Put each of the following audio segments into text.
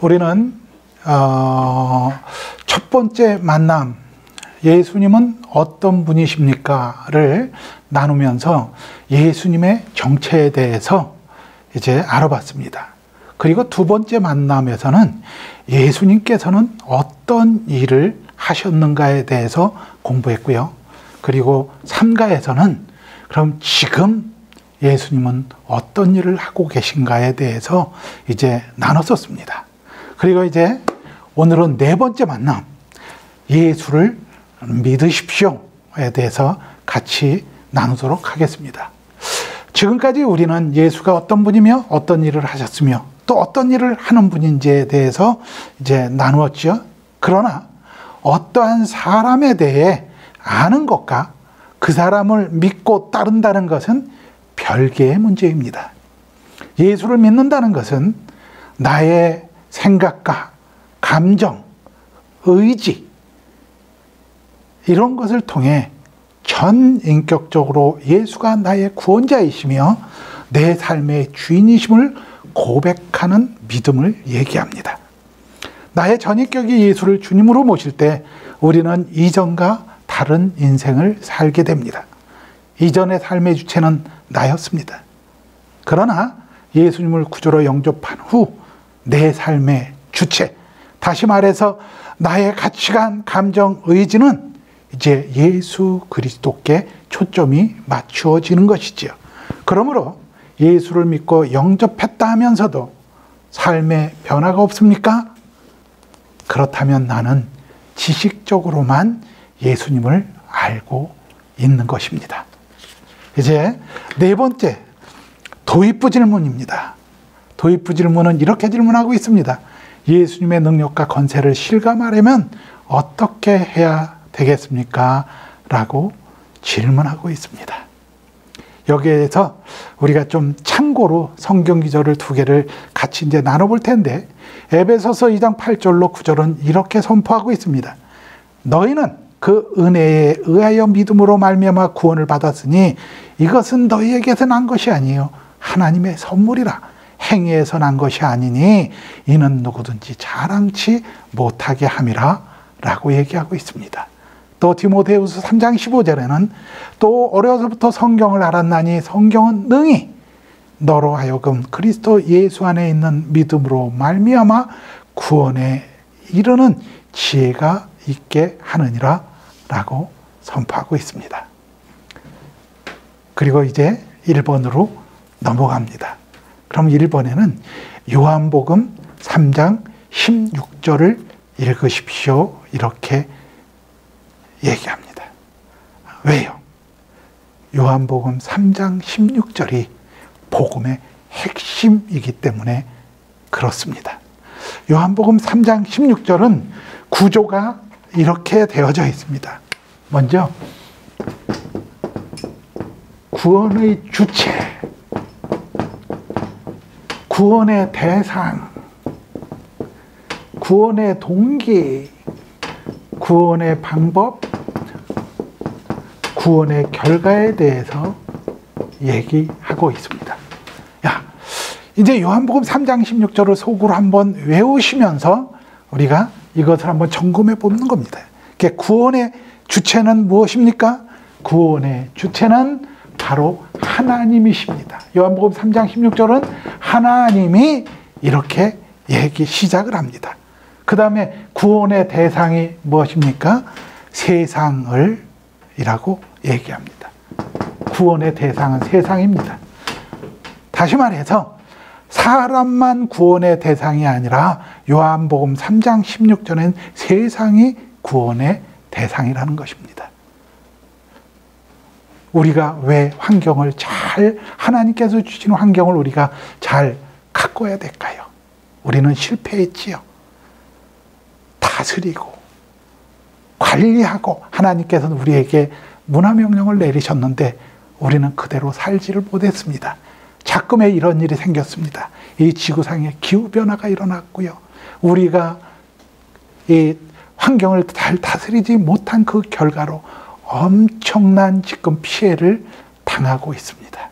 우리는 첫 번째 만남, 예수님은 어떤 분이십니까?를 나누면서 예수님의 정체에 대해서 이제 알아봤습니다. 그리고 두 번째 만남에서는 예수님께서는 어떤 일을 하셨는가에 대해서 공부했고요. 그리고 3가에서는 그럼 지금 예수님은 어떤 일을 하고 계신가에 대해서 이제 나눴었습니다. 그리고 이제 오늘은 네 번째 만남, 예수를 믿으십시오에 대해서 같이 나누도록 하겠습니다. 지금까지 우리는 예수가 어떤 분이며 어떤 일을 하셨으며 또 어떤 일을 하는 분인지에 대해서 이제 나누었죠. 그러나 어떠한 사람에 대해 아는 것과 그 사람을 믿고 따른다는 것은 별개의 문제입니다. 예수를 믿는다는 것은 나의 생각과 감정, 의지 이런 것을 통해 전 인격적으로 예수가 나의 구원자이시며 내 삶의 주인이심을 고백하는 믿음을 얘기합니다. 나의 전인격이 예수를 주님으로 모실 때 우리는 이전과 다른 인생을 살게 됩니다. 이전의 삶의 주체는 나였습니다. 그러나 예수님을 구주로 영접한 후 내 삶의 주체, 다시 말해서 나의 가치관, 감정, 의지는 이제 예수 그리스도께 초점이 맞추어지는 것이지요. 그러므로 예수를 믿고 영접했다 하면서도 삶에 변화가 없습니까? 그렇다면 나는 지식적으로만 예수님을 알고 있는 것입니다. 이제 네 번째, 도입부 질문입니다. 도입부 질문은 이렇게 질문하고 있습니다. 예수님의 능력과 권세를 실감하려면 어떻게 해야 되겠습니까? 라고 질문하고 있습니다. 여기에서 우리가 좀 참고로 성경 기절을 2개를 같이 이제 나눠볼 텐데, 에베소서 2장 8절로 9절은 이렇게 선포하고 있습니다. 너희는 그 은혜에 의하여 믿음으로 말미암아 구원을 받았으니 이것은 너희에게서 난 것이 아니요 하나님의 선물이라. 행위에서 난 것이 아니니 이는 누구든지 자랑치 못하게 함이라 라고 얘기하고 있습니다. 또 디모데후서 3장 15절에는 또 어려서부터 성경을 알았나니 성경은 능히 너로 하여금 그리스도 예수 안에 있는 믿음으로 말미암아 구원에 이르는 지혜가 있게 하느니라 라고 선포하고 있습니다. 그리고 이제 1번으로 넘어갑니다. 그럼 1번에는 요한복음 3장 16절을 읽으십시오. 이렇게 얘기합니다. 왜요? 요한복음 3장 16절이 복음의 핵심이기 때문에 그렇습니다. 요한복음 3장 16절은 구조가 이렇게 되어져 있습니다. 먼저 구원의 주체, 구원의 대상, 구원의 동기, 구원의 방법, 구원의 결과에 대해서 얘기하고 있습니다. 이제 요한복음 3장 16절을 속으로 한번 외우시면서 우리가 이것을 한번 점검해 보는 겁니다. 구원의 주체는 무엇입니까? 구원의 주체는 바로 하나님이십니다. 요한복음 3장 16절은 하나님이 이렇게 시작을 합니다. 그 다음에 구원의 대상이 무엇입니까? 세상을 이라고 얘기합니다. 구원의 대상은 세상입니다. 다시 말해서 사람만 구원의 대상이 아니라 요한복음 3장 16절엔 세상이 구원의 대상이라는 것입니다. 우리가 왜 환경을 하나님께서 주신 환경을 우리가 잘 가꿔야 될까요? 우리는 실패했지요. 다스리고 관리하고 하나님께서는 우리에게 문화명령을 내리셨는데 우리는 그대로 살지를 못했습니다. 자꾸의 이런 일이 생겼습니다. 이 지구상에 기후변화가 일어났고요. 우리가 이 환경을 잘 다스리지 못한 그 결과로 엄청난 지금 피해를 당하고 있습니다.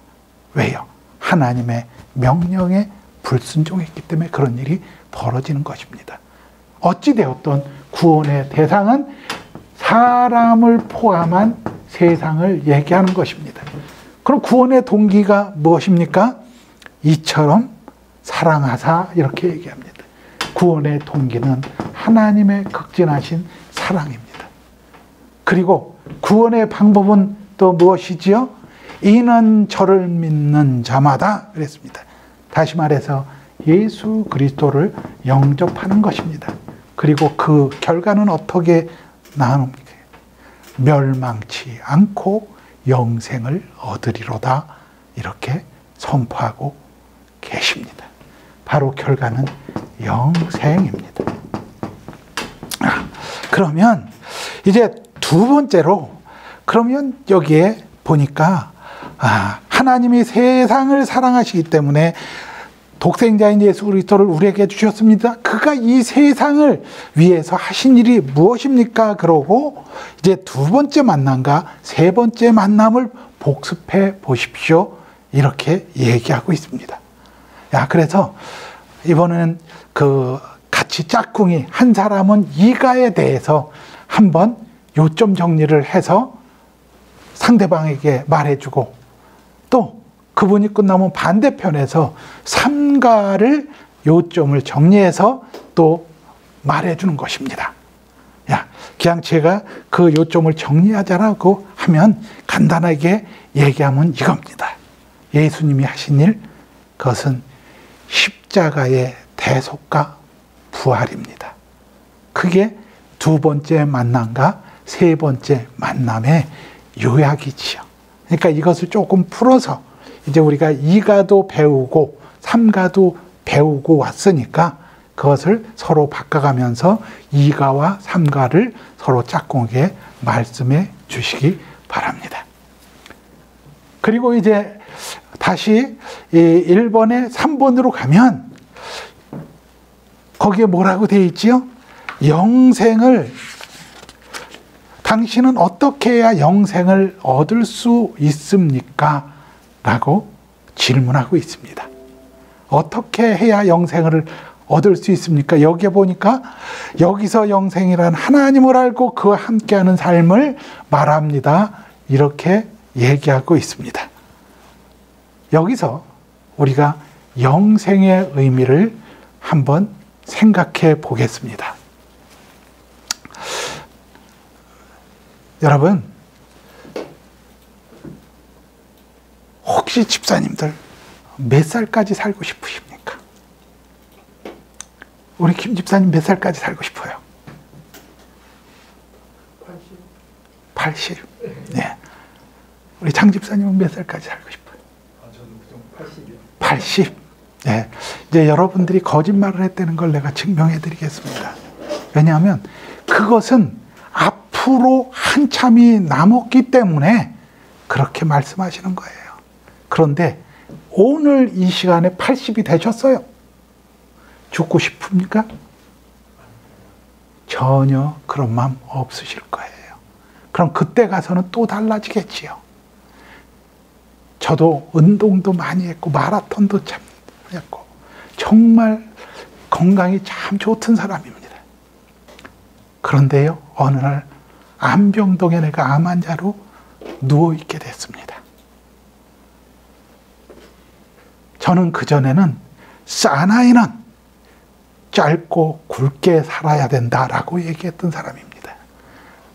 왜요? 하나님의 명령에 불순종했기 때문에 그런 일이 벌어지는 것입니다. 어찌되었던 구원의 대상은 사람을 포함한 세상을 얘기하는 것입니다. 그럼 구원의 동기가 무엇입니까? 이처럼 사랑하사 이렇게 얘기합니다. 구원의 동기는 하나님의 극진하신 사랑입니다. 그리고 구원의 방법은 또 무엇이지요? 이는 저를 믿는 자마다 그랬습니다. 다시 말해서 예수 그리스도를 영접하는 것입니다. 그리고 그 결과는 어떻게 나옵니까? 멸망치 않고 영생을 얻으리로다 이렇게 선포하고 계십니다. 바로 결과는 영생입니다. 그러면 이제 두 번째로 그러면 여기에 보니까 하나님이 세상을 사랑하시기 때문에 독생자인 예수 그리스도를 우리에게 주셨습니다. 그가 이 세상을 위해서 하신 일이 무엇입니까? 그러고 이제 두 번째 만남과 세 번째 만남을 복습해 보십시오. 이렇게 얘기하고 있습니다. 그래서 이번에는 같이 짝꿍이 한 사람은 이가에 대해서 한번 요점 정리를 해서 상대방에게 말해주고 또 그분이 끝나면 반대편에서 삼가를 요점을 정리해서 또 말해주는 것입니다. 그냥 제가 그 요점을 정리하자라고 하면 간단하게 얘기하면 이겁니다. 예수님이 하신 일, 그것은 십자가의 대속과 부활입니다. 그게 두 번째 만남과 세 번째 만남의 요약이지요. 그러니까 이것을 조금 풀어서 이제 우리가 2가도 배우고 3가도 배우고 왔으니까 그것을 서로 바꿔가면서 2가와 3가를 서로 짝꿍에게 말씀해 주시기 바랍니다. 그리고 이제 다시 1번에 3번으로 가면 거기에 뭐라고 되어 있지요? 영생을 당신은 어떻게 해야 영생을 얻을 수 있습니까? 라고 질문하고 있습니다. 어떻게 해야 영생을 얻을 수 있습니까? 여기에 보니까 여기서 영생이란 하나님을 알고 그와 함께하는 삶을 말합니다. 이렇게 얘기하고 있습니다. 여기서 우리가 영생의 의미를 한번 생각해 보겠습니다. 여러분, 혹시 집사님들 몇 살까지 살고 싶으십니까? 우리 김 집사님 몇 살까지 살고 싶어요? 80. 네. 우리 장 집사님은 몇 살까지 살고 싶어요? 저는 80이요. 80. 네. 이제 여러분들이 거짓말을 했다는 걸 내가 증명해 드리겠습니다. 왜냐하면 그것은 앞으로 한참이 남았기 때문에 그렇게 말씀하시는 거예요. 그런데 오늘 이 시간에 80이 되셨어요. 죽고 싶습니까? 전혀 그런 마음 없으실 거예요. 그럼 그때 가서는 또 달라지겠지요. 저도 운동도 많이 했고 마라톤도 참 했고 정말 건강이 참 좋던 사람입니다. 그런데요, 어느 날 암병동에 내가 암 환자로 누워있게 됐습니다. 저는 그전에는 사나이는 짧고 굵게 살아야 된다라고 얘기했던 사람입니다.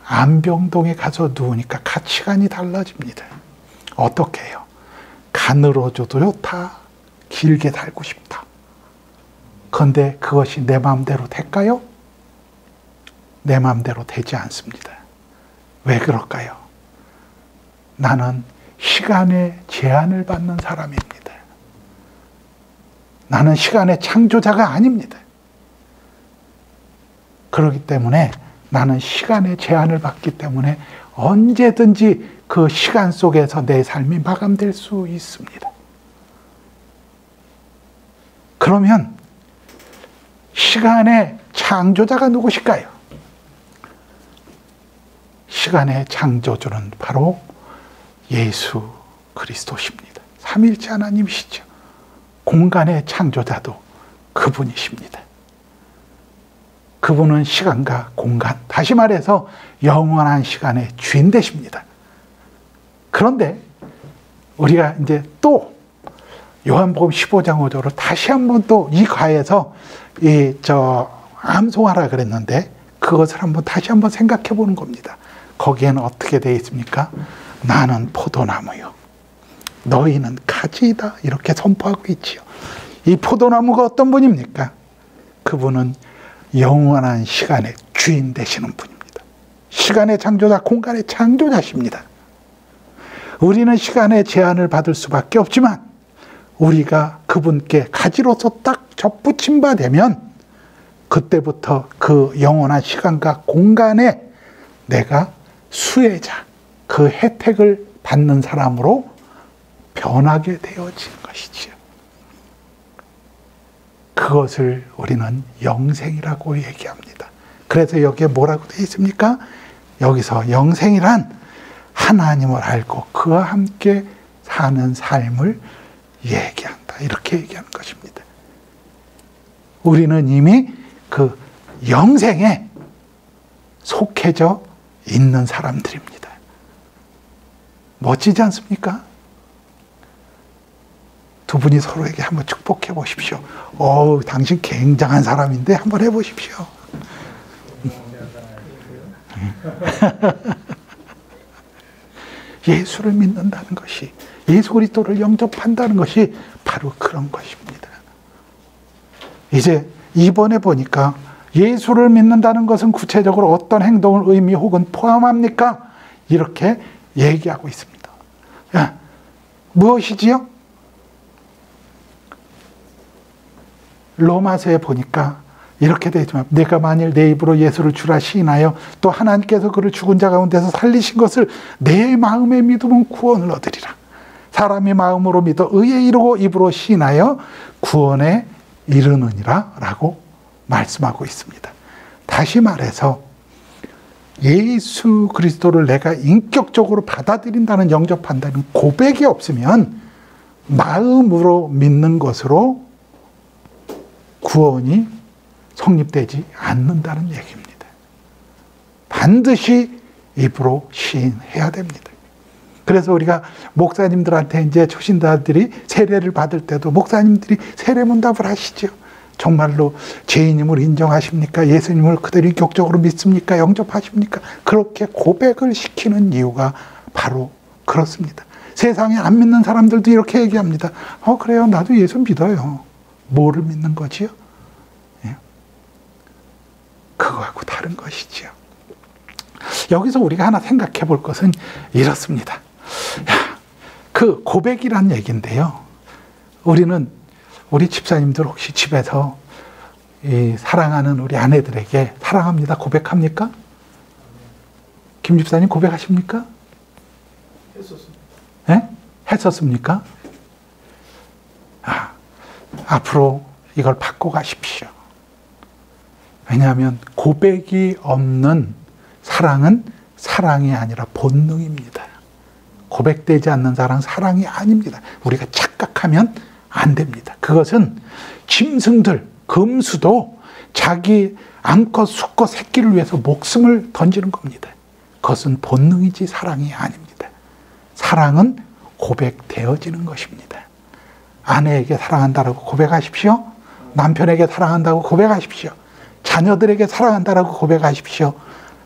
암병동에 가서 누우니까 가치관이 달라집니다. 어떻게 해요? 간으로줘도 좋다. 길게 살고 싶다. 그런데 그것이 내 마음대로 될까요? 내 마음대로 되지 않습니다. 왜 그럴까요? 나는 시간의 제한을 받는 사람입니다. 나는 시간의 창조자가 아닙니다. 그렇기 때문에 나는 시간의 제한을 받기 때문에 언제든지 그 시간 속에서 내 삶이 마감될 수 있습니다. 그러면 시간의 창조자가 누구실까요? 시간의 창조주는 바로 예수 그리스도십니다. 삼위일체 하나님이시죠. 공간의 창조자도 그분이십니다. 그분은 시간과 공간, 다시 말해서 영원한 시간의 주인 되십니다. 그런데 우리가 이제 또 요한복음 15장 5절을 다시 한번 또 이 과에서 암송하라 그랬는데 그것을 한번 다시 한번 생각해 보는 겁니다. 거기에는 어떻게 되어 있습니까? 나는 포도나무요, 너희는 가지이다, 이렇게 선포하고 있지요. 이 포도나무가 어떤 분입니까? 그분은 영원한 시간의 주인 되시는 분입니다. 시간의 창조자, 공간의 창조자십니다. 우리는 시간의 제한을 받을 수밖에 없지만 우리가 그분께 가지로서 딱 접붙임 바 되면 그때부터 그 영원한 시간과 공간에 내가 수혜자, 그 혜택을 받는 사람으로 변하게 되어진 것이지요. 그것을 우리는 영생이라고 얘기합니다. 그래서 여기에 뭐라고 되어 있습니까? 여기서 영생이란 하나님을 알고 그와 함께 사는 삶을 얘기한다, 이렇게 얘기하는 것입니다. 우리는 이미 그 영생에 속해져 있는 사람들입니다. 멋지지 않습니까? 두 분이 서로에게 한번 축복해 보십시오. 당신 굉장한 사람인데 한번 해보십시오. 예수를 믿는다는 것이, 예수 그리스도를 영접한다는 것이 바로 그런 것입니다. 이제 이번에 보니까 예수를 믿는다는 것은 구체적으로 어떤 행동을 의미 혹은 포함합니까? 이렇게 얘기하고 있습니다. 무엇이지요? 로마서에 보니까 이렇게 되어 있지만, 내가 만일 내 입으로 예수를 주라 시인하여 또 하나님께서 그를 죽은 자 가운데서 살리신 것을 내 마음에 믿으면 구원을 얻으리라. 사람이 마음으로 믿어 의에 이르고 입으로 시인하여 구원에 이르느니라 라고 말씀하고 있습니다. 다시 말해서 예수 그리스도를 내가 인격적으로 받아들인다는, 영접한다는 고백이 없으면 마음으로 믿는 것으로 구원이 성립되지 않는다는 얘기입니다. 반드시 입으로 시인해야 됩니다. 그래서 우리가 목사님들한테 이제 초신자들이 세례를 받을 때도 목사님들이 세례문답을 하시죠. 정말로 죄인임을 인정하십니까? 예수님을 그대로 인격적으로 믿습니까? 영접하십니까? 그렇게 고백을 시키는 이유가 바로 그렇습니다. 세상에 안 믿는 사람들도 이렇게 얘기합니다. 그래요, 나도 예수 믿어요. 뭐를 믿는 거지요? 그거하고 다른 것이지요. 여기서 우리가 하나 생각해 볼 것은 이렇습니다. 그 고백이란 얘기인데요. 우리 집사님들 혹시 집에서 이 사랑하는 우리 아내들에게 사랑합니다 고백합니까? 김 집사님 고백하십니까? 했었습니다. 네? 했었습니까? 앞으로 이걸 바꿔 가십시오. 왜냐하면 고백이 없는 사랑은 사랑이 아니라 본능입니다. 고백되지 않는 사랑은 사랑이 아닙니다. 우리가 착각하면 안 됩니다. 그것은 짐승들, 금수도 자기 암컷, 수컷 새끼를 위해서 목숨을 던지는 겁니다. 그것은 본능이지 사랑이 아닙니다. 사랑은 고백되어지는 것입니다. 아내에게 사랑한다라고 고백하십시오. 남편에게 사랑한다고 고백하십시오. 자녀들에게 사랑한다라고 고백하십시오.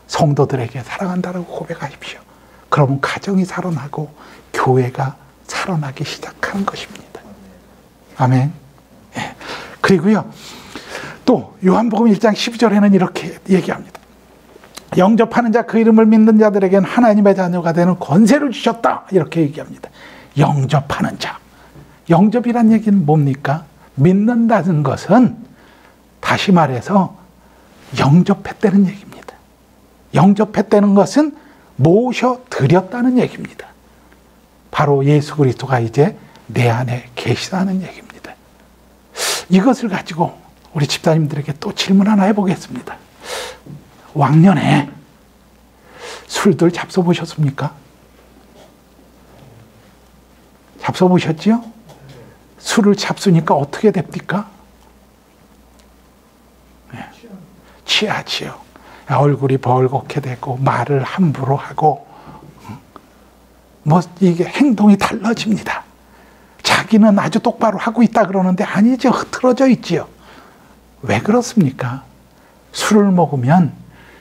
성도들에게 사랑한다라고 고백하십시오. 그러면 가정이 살아나고 교회가 살아나기 시작하는 것입니다. 아멘. 예. 그리고요, 또 요한복음 1장 12절에는 이렇게 얘기합니다. 영접하는 자, 그 이름을 믿는 자들에게는 하나님의 자녀가 되는 권세를 주셨다, 이렇게 얘기합니다. 영접하는 자. 영접이란 얘기는 뭡니까? 믿는다는 것은 다시 말해서 영접했다는 얘기입니다. 영접했다는 것은 모셔드렸다는 얘기입니다. 바로 예수 그리스도가 이제 내 안에 계시다는 얘기입니다. 이것을 가지고 우리 집사님들에게 또 질문 하나 해보겠습니다. 왕년에 술들 잡숴보셨습니까? 잡숴보셨지요? 술을 잡수니까 어떻게 됩니까? 네. 취하지요. 얼굴이 벌겋게 되고 말을 함부로 하고 뭐 이게 행동이 달라집니다. 자기는 아주 똑바로 하고 있다 그러는데 아니죠. 흐트러져 있지요. 왜 그렇습니까? 술을 먹으면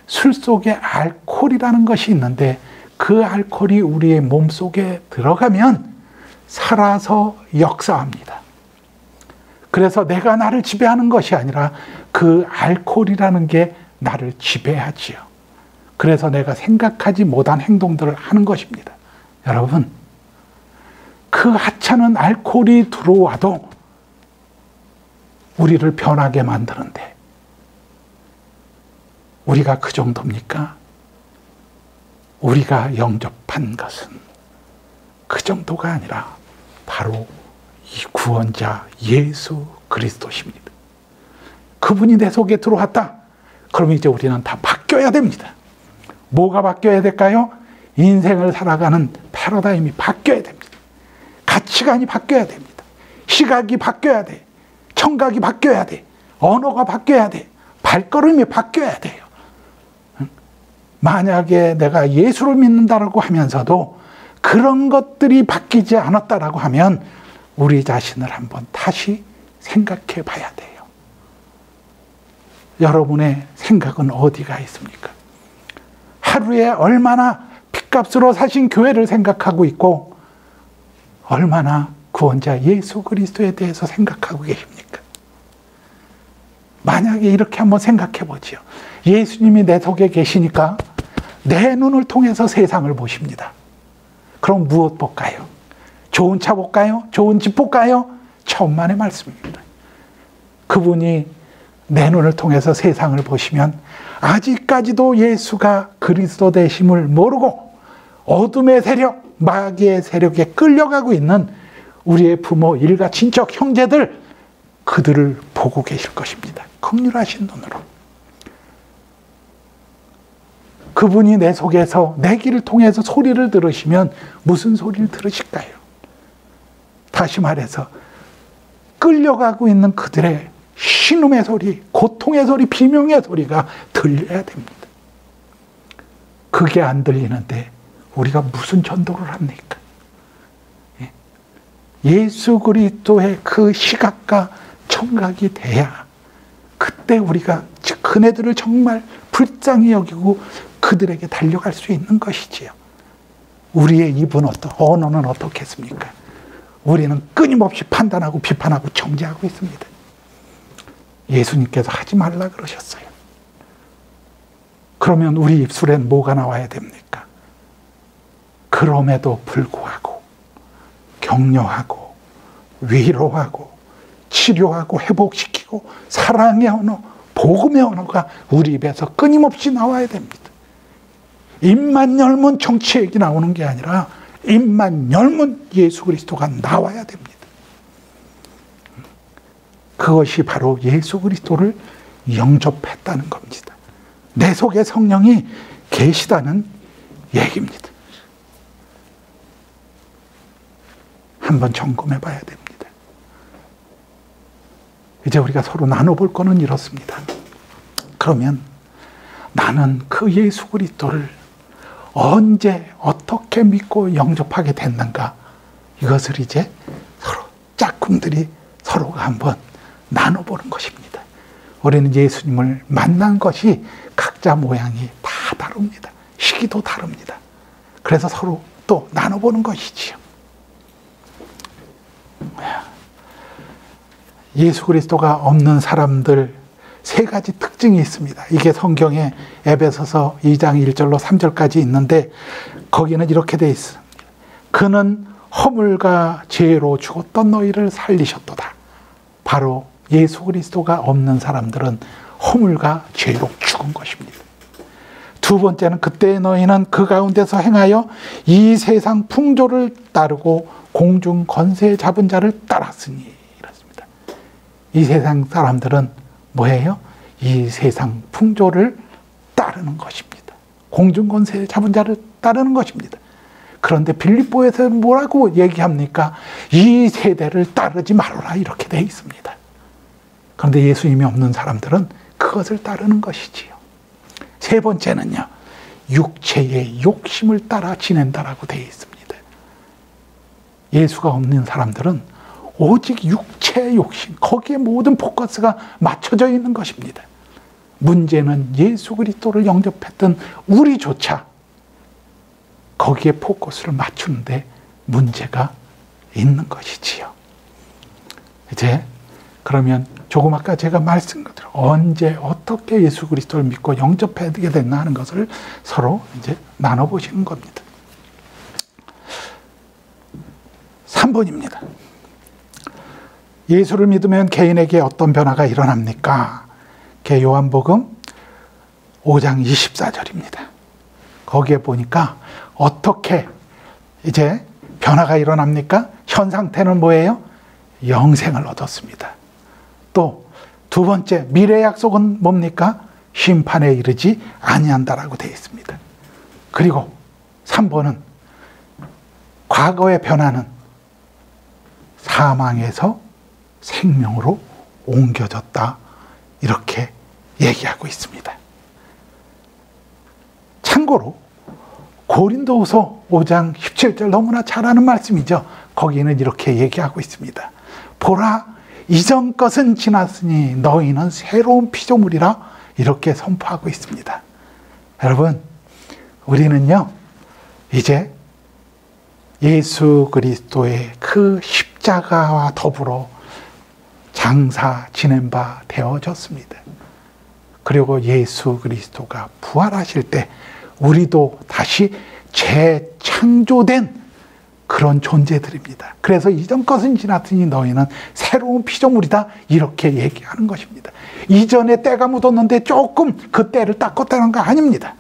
술 속에 알코올이라는 것이 있는데 그 알코올이 우리의 몸 속에 들어가면 살아서 역사합니다. 그래서 내가 나를 지배하는 것이 아니라 그 알코올이라는 게 나를 지배하지요. 그래서 내가 생각하지 못한 행동들을 하는 것입니다. 여러분, 그 하찮은 알코올이 들어와도 우리를 변하게 만드는데 우리가 그 정도입니까? 우리가 영접한 것은 그 정도가 아니라 바로 이 구원자 예수 그리스도십니다. 그분이 내 속에 들어왔다. 그러면 이제 우리는 다 바뀌어야 됩니다. 뭐가 바뀌어야 될까요? 인생을 살아가는 패러다임이 바뀌어야 됩니다. 가치관이 바뀌어야 됩니다. 시각이 바뀌어야 돼. 청각이 바뀌어야 돼. 언어가 바뀌어야 돼. 발걸음이 바뀌어야 돼요. 만약에 내가 예수를 믿는다라고 하면서도 그런 것들이 바뀌지 않았다라고 하면 우리 자신을 한번 다시 생각해 봐야 돼요. 여러분의 생각은 어디가 있습니까? 하루에 얼마나 핏값으로 사신 교회를 생각하고 있고 얼마나 구원자 예수 그리스도에 대해서 생각하고 계십니까? 만약에 이렇게 한번 생각해 보지요. 예수님이 내 속에 계시니까 내 눈을 통해서 세상을 보십니다. 그럼 무엇 볼까요? 좋은 차 볼까요? 좋은 집 볼까요? 천만의 말씀입니다. 그분이 내 눈을 통해서 세상을 보시면 아직까지도 예수가 그리스도 되심을 모르고 어둠의 세력, 마귀의 세력에 끌려가고 있는 우리의 부모, 일가, 친척, 형제들 그들을 보고 계실 것입니다. 긍휼하신 눈으로. 그분이 내 속에서 내 귀를 통해서 소리를 들으시면 무슨 소리를 들으실까요? 다시 말해서 끌려가고 있는 그들의 신음의 소리, 고통의 소리, 비명의 소리가 들려야 됩니다. 그게 안 들리는데 우리가 무슨 전도를 합니까? 예수 그리스도의 그 시각과 청각이 돼야 그때 우리가 그네들을 정말 불쌍히 여기고 그들에게 달려갈 수 있는 것이지요. 우리의 입은 언어는 어떻겠습니까? 우리는 끊임없이 판단하고 비판하고 정죄하고 있습니다. 예수님께서 하지 말라 그러셨어요. 그러면 우리 입술엔 뭐가 나와야 됩니까? 그럼에도 불구하고 격려하고 위로하고 치료하고 회복시키고 사랑의 언어, 복음의 언어가 우리 입에서 끊임없이 나와야 됩니다. 입만 열면 정치 얘기 나오는 게 아니라 입만 열면 예수 그리스도가 나와야 됩니다. 그것이 바로 예수 그리스도를 영접했다는 겁니다. 내 속에 성령이 계시다는 얘기입니다. 한번 점검해 봐야 됩니다. 이제 우리가 서로 나눠볼 거는 이렇습니다. 그러면 나는 그 예수 그리스도를 언제 어떻게 믿고 영접하게 됐는가? 이것을 이제 서로 짝꿍들이 서로가 한번 나눠보는 것입니다. 우리는 예수님을 만난 것이 각자 모양이 다 다릅니다. 시기도 다릅니다. 그래서 서로 또 나눠보는 것이지요. 예수 그리스도가 없는 사람들 세 가지 특징이 있습니다. 이게 성경에 에베소서 2장 1절로 3절까지 있는데 거기는 이렇게 돼 있습니다. 그는 허물과 죄로 죽었던 너희를 살리셨도다. 바로 예수 그리스도가 없는 사람들은 허물과 죄로 죽은 것입니다. 두 번째는 그때 너희는 그 가운데서 행하여 이 세상 풍조를 따르고 공중 권세 잡은 자를 따랐으니 이렇습니다. 이 세상 사람들은 뭐예요? 이 세상 풍조를 따르는 것입니다. 공중 권세 잡은 자를 따르는 것입니다. 그런데 빌립보에서 뭐라고 얘기합니까? 이 세대를 따르지 말아라 이렇게 돼 있습니다. 그런데 예수님이 없는 사람들은 그것을 따르는 것이지요. 세 번째는요, 육체의 욕심을 따라 지낸다라고 되어 있습니다. 예수가 없는 사람들은 오직 육체의 욕심, 거기에 모든 포커스가 맞춰져 있는 것입니다. 문제는 예수 그리스도를 영접했던 우리조차 거기에 포커스를 맞추는데 문제가 있는 것이지요. 이제 그러면 조금 아까 제가 말씀드린 것처럼 언제 어떻게 예수 그리스도를 믿고 영접하게 됐나 하는 것을 서로 이제 나눠보시는 겁니다. 3번입니다. 예수를 믿으면 개인에게 어떤 변화가 일어납니까? 요한복음 5장 24절입니다. 거기에 보니까 어떻게 이제 변화가 일어납니까? 현 상태는 뭐예요? 영생을 얻었습니다. 또 두 번째, 미래 약속은 뭡니까? 심판에 이르지 아니한다라고 되어 있습니다. 그리고 3번은 과거의 변화는 사망에서 생명으로 옮겨졌다, 이렇게 얘기하고 있습니다. 참고로 고린도후서 5장 17절 너무나 잘 아는 말씀이죠. 거기는 이렇게 얘기하고 있습니다. 보라, 이전 것은 지났으니 너희는 새로운 피조물이라, 이렇게 선포하고 있습니다. 여러분, 우리는요 이제 예수 그리스도의 그 십자가와 더불어 장사 지낸 바 되어졌습니다. 그리고 예수 그리스도가 부활하실 때 우리도 다시 재창조된 그런 존재들입니다. 그래서 이전 것은 지났으니 너희는 새로운 피조물이다, 이렇게 얘기하는 것입니다. 이전에 때가 묻었는데 조금 그 때를 닦았다는 거 아닙니다.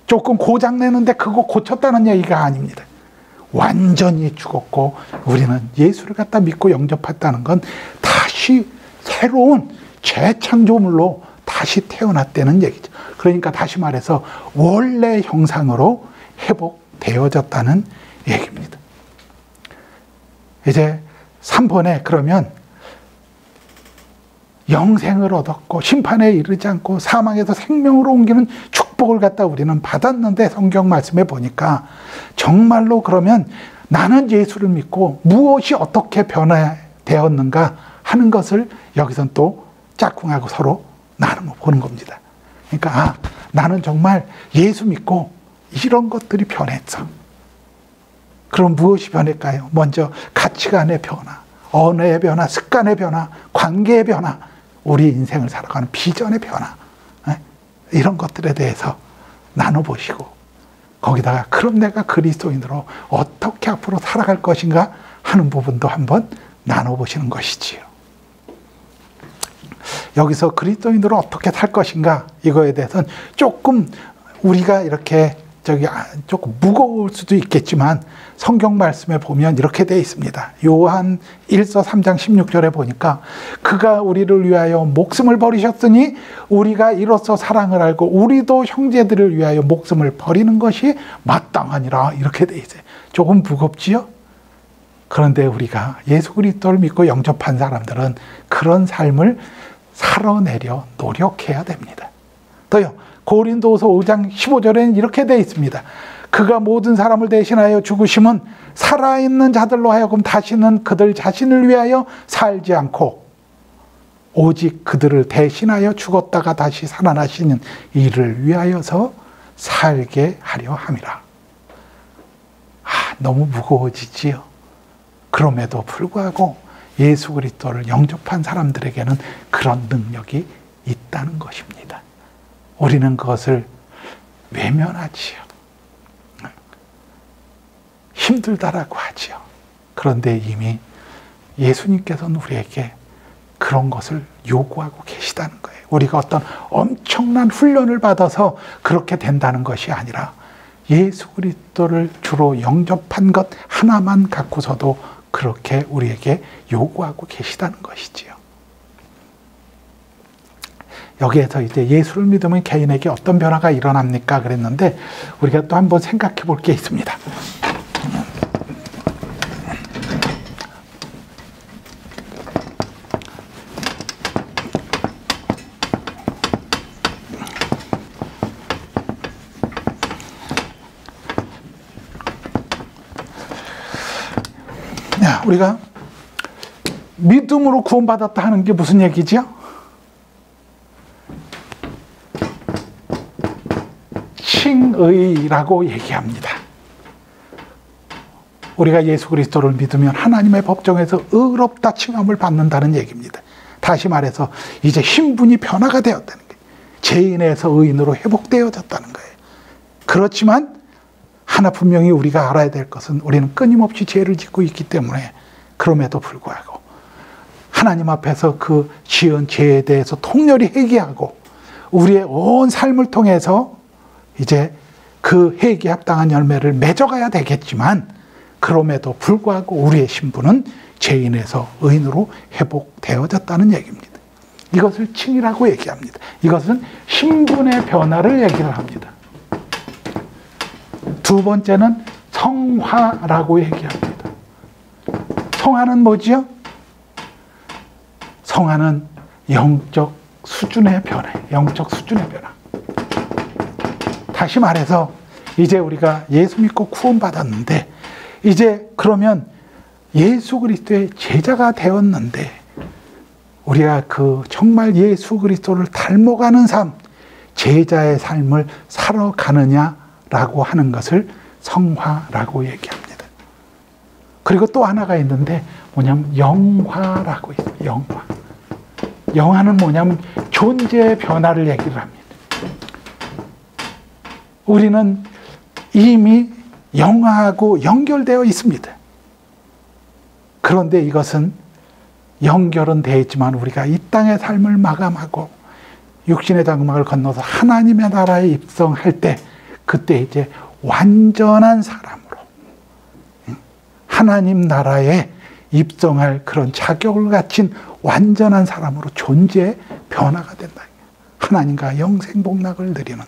조금 고장내는데 그거 고쳤다는 얘기가 아닙니다. 완전히 죽었고 우리는 예수를 갖다 믿고 영접했다는 건 다시 새로운 재창조물로 다시 태어났다는 얘기죠. 그러니까 다시 말해서 원래 형상으로 회복되어졌다는 얘기입니다. 이제 3번에 그러면 영생을 얻었고 심판에 이르지 않고 사망에서 생명으로 옮기는 축복을 갖다 우리는 받았는데, 성경 말씀에 보니까 정말로 그러면 나는 예수를 믿고 무엇이 어떻게 변화되었는가 하는 것을 여기선 또 짝꿍하고 서로 나누어 보는 겁니다. 그러니까 나는 정말 예수 믿고 이런 것들이 변했어. 그럼 무엇이 변할까요? 먼저 가치관의 변화, 언어의 변화, 습관의 변화, 관계의 변화, 우리 인생을 살아가는 비전의 변화, 이런 것들에 대해서 나눠보시고, 거기다가 그럼 내가 그리스도인으로 어떻게 앞으로 살아갈 것인가 하는 부분도 한번 나눠보시는 것이지요. 여기서 그리스도인으로 어떻게 살 것인가, 이거에 대해서는 조금 우리가 이렇게 조금 무거울 수도 있겠지만 성경 말씀에 보면 이렇게 되어 있습니다. 요한 1서 3장 16절에 보니까 그가 우리를 위하여 목숨을 버리셨으니 우리가 이로써 사랑을 알고 우리도 형제들을 위하여 목숨을 버리는 것이 마땅하니라, 이렇게 되어 있어요. 조금 무겁지요? 그런데 우리가 예수 그리스도를 믿고 영접한 사람들은 그런 삶을 살아내려 노력해야 됩니다. 또요, 고린도후서 5장 15절에는 이렇게 되어 있습니다. 그가 모든 사람을 대신하여 죽으심은 살아있는 자들로 하여금 다시는 그들 자신을 위하여 살지 않고 오직 그들을 대신하여 죽었다가 다시 살아나시는 이를 위하여서 살게 하려 함이라. 너무 무거워지지요. 그럼에도 불구하고 예수 그리스도를 영접한 사람들에게는 그런 능력이 있다는 것입니다. 우리는 그것을 외면하지요. 힘들다라고 하지요. 그런데 이미 예수님께서는 우리에게 그런 것을 요구하고 계시다는 거예요. 우리가 어떤 엄청난 훈련을 받아서 그렇게 된다는 것이 아니라 예수 그리스도를 주로 영접한 것 하나만 갖고서도 그렇게 우리에게 요구하고 계시다는 것이지요. 여기에서 이제 예수를 믿으면 개인에게 어떤 변화가 일어납니까? 그랬는데 우리가 또 한번 생각해 볼 게 있습니다. 자, 우리가 믿음으로 구원받았다 하는 게 무슨 얘기죠? 칭의라고 얘기합니다. 우리가 예수 그리스도를 믿으면 하나님의 법정에서 의롭다 칭함을 받는다는 얘기입니다. 다시 말해서 이제 신분이 변화가 되었다는 거예요. 죄인에서 의인으로 회복되어졌다는 거예요. 그렇지만 하나 분명히 우리가 알아야 될 것은 우리는 끊임없이 죄를 짓고 있기 때문에 그럼에도 불구하고 하나님 앞에서 그 지은 죄에 대해서 통렬히 회개하고 우리의 온 삶을 통해서 이제 그 회개에 합당한 열매를 맺어가야 되겠지만 그럼에도 불구하고 우리의 신분은 죄인에서 의인으로 회복되어졌다는 얘기입니다. 이것을 칭의라고 얘기합니다. 이것은 신분의 변화를 얘기를 합니다. 두 번째는 성화라고 얘기합니다. 성화는 뭐지요? 성화는 영적 수준의 변화, 영적 수준의 변화. 다시 말해서 이제 우리가 예수 믿고 구원받았는데 이제 그러면 예수 그리스도의 제자가 되었는데 우리가 그 정말 예수 그리스도를 닮아가는 삶, 제자의 삶을 살아가느냐라고 하는 것을 성화라고 얘기합니다. 그리고 또 하나가 있는데 뭐냐면 영화라고 있어요. 영화. 영화는 뭐냐면 존재의 변화를 얘기를 합니다. 우리는 이미 영화하고 연결되어 있습니다. 그런데 이것은 연결은 되어 있지만 우리가 이 땅의 삶을 마감하고 육신의 장막을 건너서 하나님의 나라에 입성할 때 그때 이제 완전한 사람으로 하나님 나라에 입성할 그런 자격을 갖춘 완전한 사람으로 존재의 변화가 된다. 하나님과 영생복락을 누리는.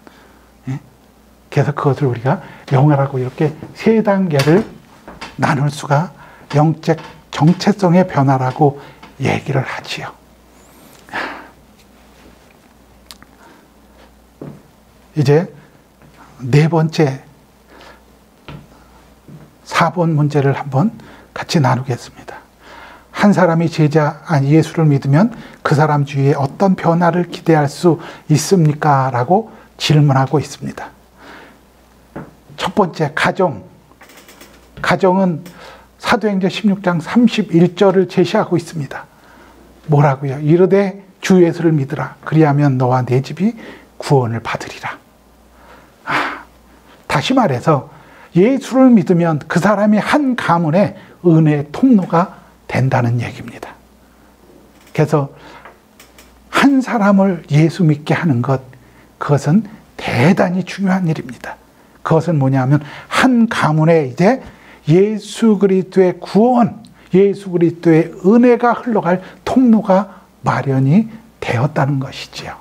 그래서 그것을 우리가 영화라고 이렇게 세 단계를 나눌 수가 영적 정체성의 변화라고 얘기를 하지요. 이제 네 번째 4번 문제를 한번 같이 나누겠습니다. 한 사람이 예수를 믿으면 그 사람 주위에 어떤 변화를 기대할 수 있습니까? 라고 질문하고 있습니다. 첫 번째, 가정. 가정은 사도행전 16장 31절을 제시하고 있습니다. 뭐라고요? 이르되 주 예수를 믿으라. 그리하면 너와 내 집이 구원을 받으리라. 다시 말해서 예수를 믿으면 그 사람이 한 가문의 은혜의 통로가 된다는 얘기입니다. 그래서 한 사람을 예수 믿게 하는 것, 그것은 대단히 중요한 일입니다. 그것은 뭐냐면 한 가문에 이제 예수 그리스도의 구원, 예수 그리스도의 은혜가 흘러갈 통로가 마련이 되었다는 것이지요.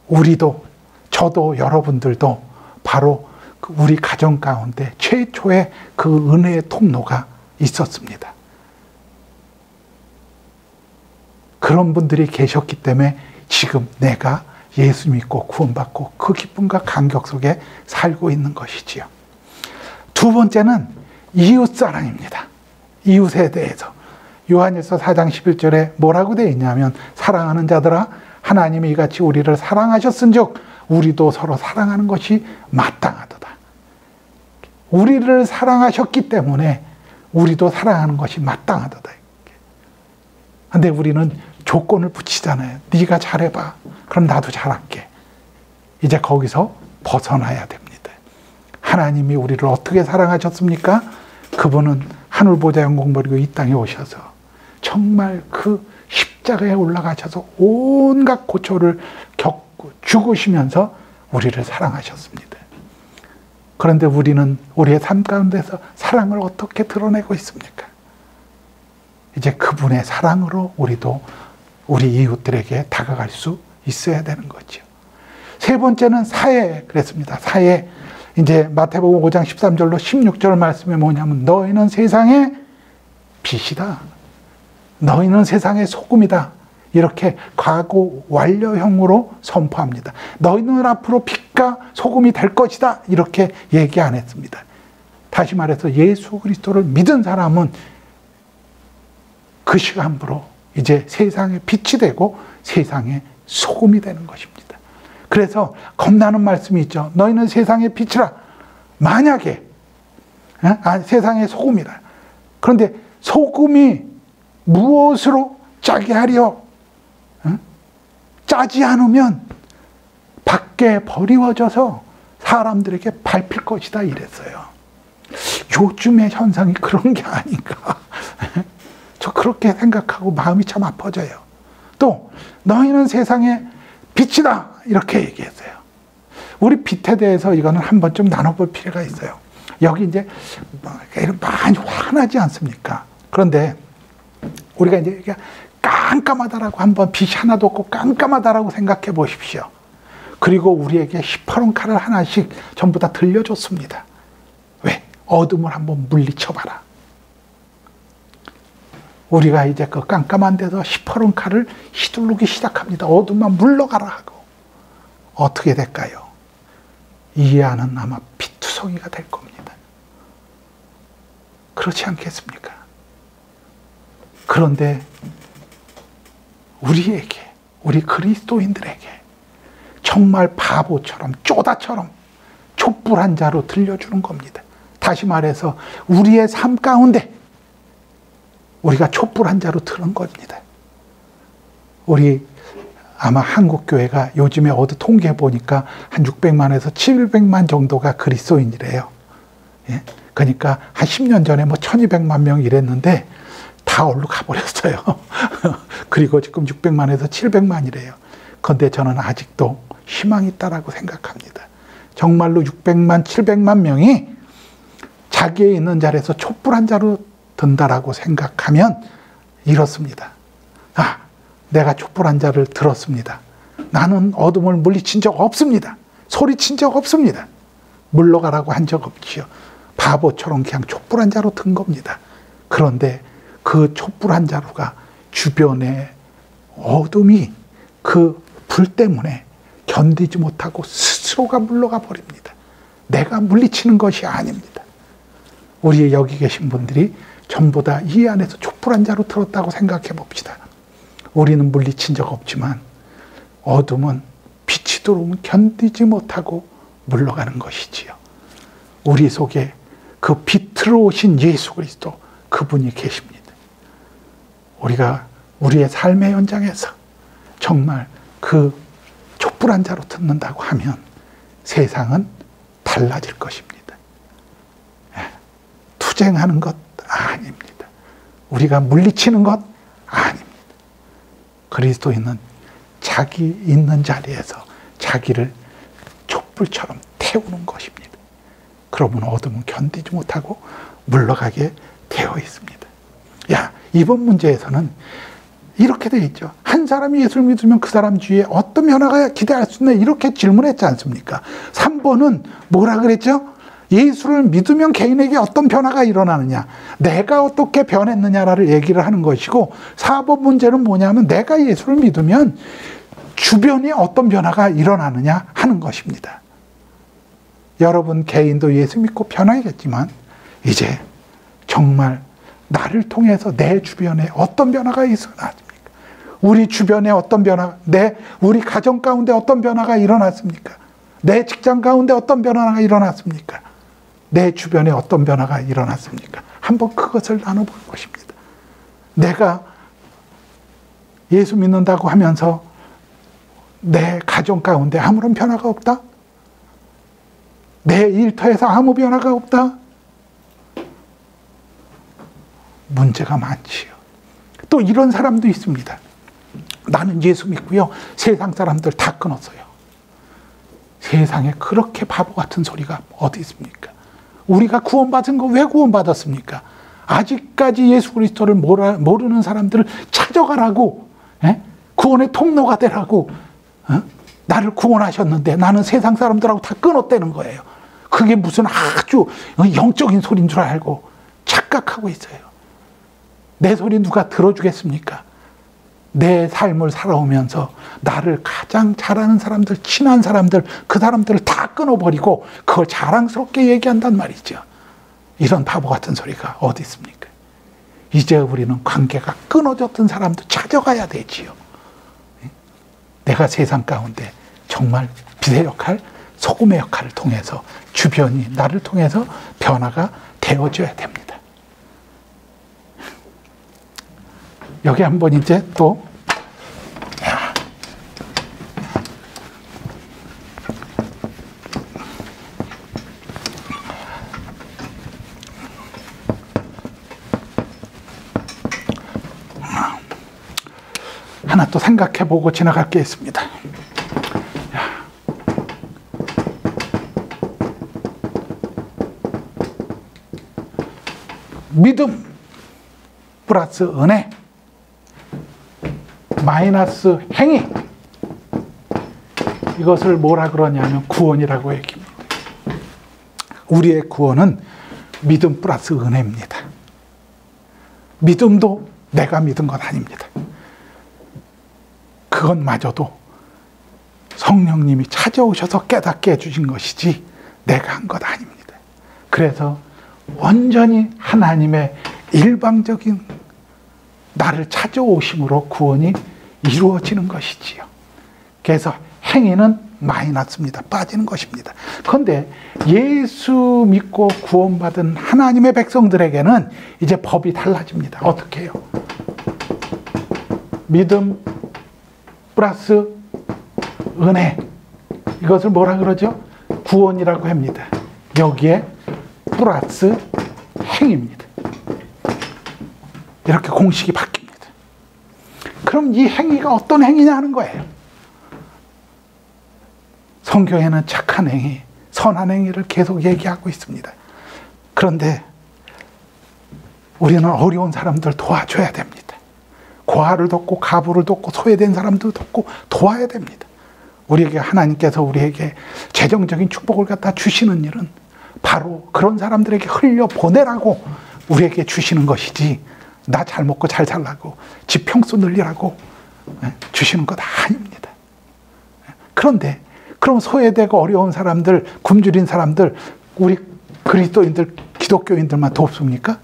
우리도, 저도, 여러분들도 바로 우리 가정 가운데 최초의 그 은혜의 통로가 있었습니다. 그런 분들이 계셨기 때문에 지금 내가 예수 믿고 구원받고 그 기쁨과 감격 속에 살고 있는 것이지요. 두 번째는 이웃사랑입니다. 이웃에 대해서. 요한일서 4장 11절에 뭐라고 되어 있냐면 사랑하는 자들아 하나님이 이같이 우리를 사랑하셨은즉 우리도 서로 사랑하는 것이 마땅하도다. 우리를 사랑하셨기 때문에 우리도 사랑하는 것이 마땅하도다. 근데 우리는 조건을 붙이잖아요. 네가 잘해봐. 그럼 나도 잘할게. 이제 거기서 벗어나야 됩니다. 하나님이 우리를 어떻게 사랑하셨습니까? 그분은 하늘 보좌 영광 버리고 이 땅에 오셔서 정말 그 십자가에 올라가셔서 온갖 고초를 겪고 죽으시면서 우리를 사랑하셨습니다. 그런데 우리는 우리의 삶 가운데서 사랑을 어떻게 드러내고 있습니까? 이제 그분의 사랑으로 우리도 우리 이웃들에게 다가갈 수 있어야 되는 거죠. 세 번째는 사회, 그랬습니다. 사회. 이제 마태복음 5장 13절로 16절 말씀에 뭐냐면 너희는 세상의 빛이다. 너희는 세상의 소금이다. 이렇게 과거 완료형으로 선포합니다. 너희는 앞으로 빛과 소금이 될 것이다. 이렇게 얘기 안 했습니다. 다시 말해서 예수 그리스도를 믿은 사람은 그 시간부로 이제 세상의 빛이 되고 세상의 소금이 되는 것입니다. 그래서 겁나는 말씀이 있죠. 너희는 세상의 빛이라. 만약에 세상의 소금이라. 그런데 소금이 무엇으로 짜게 하려? 짜지 않으면 밖에 버리워져서 사람들에게 밟힐 것이다 이랬어요. 요즘의 현상이 그런 게 아닌가. 저 그렇게 생각하고 마음이 참 아파져요. 또 너희는 세상의 빛이다 이렇게 얘기했어요. 우리 빛에 대해서 이거는 한번 좀 나눠볼 필요가 있어요. 여기 이제 많이 화나지 않습니까? 그런데 우리가 이제 깜깜하다라고 한번 빛이 하나도 없고 깜깜하다라고 생각해 보십시오. 그리고 우리에게 시퍼런 칼을 하나씩 전부 다 들려줬습니다. 왜? 어둠을 한번 물리쳐봐라. 우리가 이제 그 깜깜한 데서 시퍼런 칼을 휘두르기 시작합니다. 어둠만 물러가라 하고. 어떻게 될까요? 이 안은 아마 피투성이가 될 겁니다. 그렇지 않겠습니까? 그런데 우리에게, 우리 그리스도인들에게 정말 바보처럼 쪼다처럼 촛불 한 자로 들려주는 겁니다. 다시 말해서 우리의 삶 가운데 우리가 촛불 한 자로 들은 겁니다. 우리 아마 한국교회가 요즘에 어디 통계해 보니까 한 600만에서 700만 정도가 그리스도인이래요. 예? 그러니까 한 10년 전에 뭐 1200만 명 이랬는데 다 얼로 가버렸어요. 그리고 지금 600만에서 700만이래요. 그런데 저는 아직도 희망이 있다라고 생각합니다. 정말로 600만, 700만 명이 자기의 있는 자리에서 촛불 한 자로 든다라고 생각하면 이렇습니다. 아, 내가 촛불 한 자를 들었습니다. 나는 어둠을 물리친 적 없습니다. 소리친 적 없습니다. 물러가라고 한 적 없지요. 바보처럼 그냥 촛불 한 자로 든 겁니다. 그런데 그 촛불 한 자루가 주변에 어둠이 그 불 때문에 견디지 못하고 스스로가 물러가 버립니다. 내가 물리치는 것이 아닙니다. 우리 여기 계신 분들이 전부 다 이 안에서 촛불 한 자루 들었다고 생각해 봅시다. 우리는 물리친 적 없지만 어둠은 빛이 들어오면 견디지 못하고 물러가는 것이지요. 우리 속에 그 빛으로 오신 예수 그리스도 그분이 계십니다. 우리가 우리의 삶의 현장에서 정말 그 촛불 한 자로 듣는다고 하면 세상은 달라질 것입니다. 투쟁하는 것 아닙니다. 우리가 물리치는 것 아닙니다. 그리스도인은 자기 있는 자리에서 자기를 촛불처럼 태우는 것입니다. 그러면 어둠은 견디지 못하고 물러가게 되어 있습니다. 이번 문제에서는 이렇게 되어 있죠. 한 사람이 예수를 믿으면 그 사람 주위에 어떤 변화가 기대할 수 있나 이렇게 질문했지 않습니까? 3번은 뭐라 그랬죠? 예수를 믿으면 개인에게 어떤 변화가 일어나느냐, 내가 어떻게 변했느냐를 얘기를 하는 것이고, 4번 문제는 뭐냐면 내가 예수를 믿으면 주변에 어떤 변화가 일어나느냐 하는 것입니다. 여러분 개인도 예수 믿고 변화하겠지만 이제 정말 나를 통해서 내 주변에 어떤 변화가 일어났습니까? 우리 주변에 어떤 변화, 우리 가정 가운데 어떤 변화가 일어났습니까? 내 직장 가운데 어떤 변화가 일어났습니까? 내 주변에 어떤 변화가 일어났습니까? 한번 그것을 나눠볼 것입니다. 내가 예수 믿는다고 하면서 내 가정 가운데 아무런 변화가 없다? 내 일터에서 아무 변화가 없다? 문제가 많지요. 또 이런 사람도 있습니다. 나는 예수 믿고요, 세상 사람들 다 끊었어요. 세상에 그렇게 바보 같은 소리가 어디 있습니까? 우리가 구원받은 거 왜 구원받았습니까? 아직까지 예수 그리스도를 모르는 사람들을 찾아가라고, 구원의 통로가 되라고, 나를 구원하셨는데 나는 세상 사람들하고 다 끊었다는 거예요. 그게 무슨 아주 영적인 소리인 줄 알고 착각하고 있어요. 내 소리 누가 들어주겠습니까? 내 삶을 살아오면서 나를 가장 잘 아는 사람들, 친한 사람들, 그 사람들을 다 끊어버리고 그걸 자랑스럽게 얘기한단 말이죠. 이런 바보 같은 소리가 어디 있습니까? 이제 우리는 관계가 끊어졌던 사람도 찾아가야 되지요. 내가 세상 가운데 정말 빛의 역할, 소금의 역할을 통해서 주변이 나를 통해서 변화가 되어줘야 됩니다. 여기 한번 이제 또 하나 또 생각해보고 지나갈 게 있습니다. 믿음 플러스 은혜 마이너스 행위, 이것을 뭐라 그러냐면 구원이라고 얘기합니다. 우리의 구원은 믿음 플러스 은혜입니다. 믿음도 내가 믿은 건 아닙니다. 그것마저도 성령님이 찾아오셔서 깨닫게 해주신 것이지 내가 한 것 아닙니다. 그래서 완전히 하나님의 일방적인 나를 찾아오심으로 구원이 이루어지는 것이지요. 그래서 행위는 마이너스입니다. 빠지는 것입니다. 그런데 예수 믿고 구원받은 하나님의 백성들에게는 이제 법이 달라집니다. 어떻게 해요? 믿음 플러스 은혜, 이것을 뭐라 그러죠? 구원이라고 합니다. 여기에 플러스 행위입니다. 이렇게 공식이 바뀝니다. 그럼 이 행위가 어떤 행위냐 하는 거예요. 성경에는 착한 행위, 선한 행위를 계속 얘기하고 있습니다. 그런데 우리는 어려운 사람들 도와줘야 됩니다. 고아를 돕고 가부를 돕고 소외된 사람들 돕고 도와야 됩니다. 우리에게 하나님께서 우리에게 재정적인 축복을 갖다 주시는 일은 바로 그런 사람들에게 흘려보내라고 우리에게 주시는 것이지, 나 잘 먹고 잘 살라고 집 평수 늘리라고 주시는 것 아닙니다. 그런데 그럼 소외되고 어려운 사람들, 굶주린 사람들, 우리 그리스도인들, 기독교인들만 돕습니까?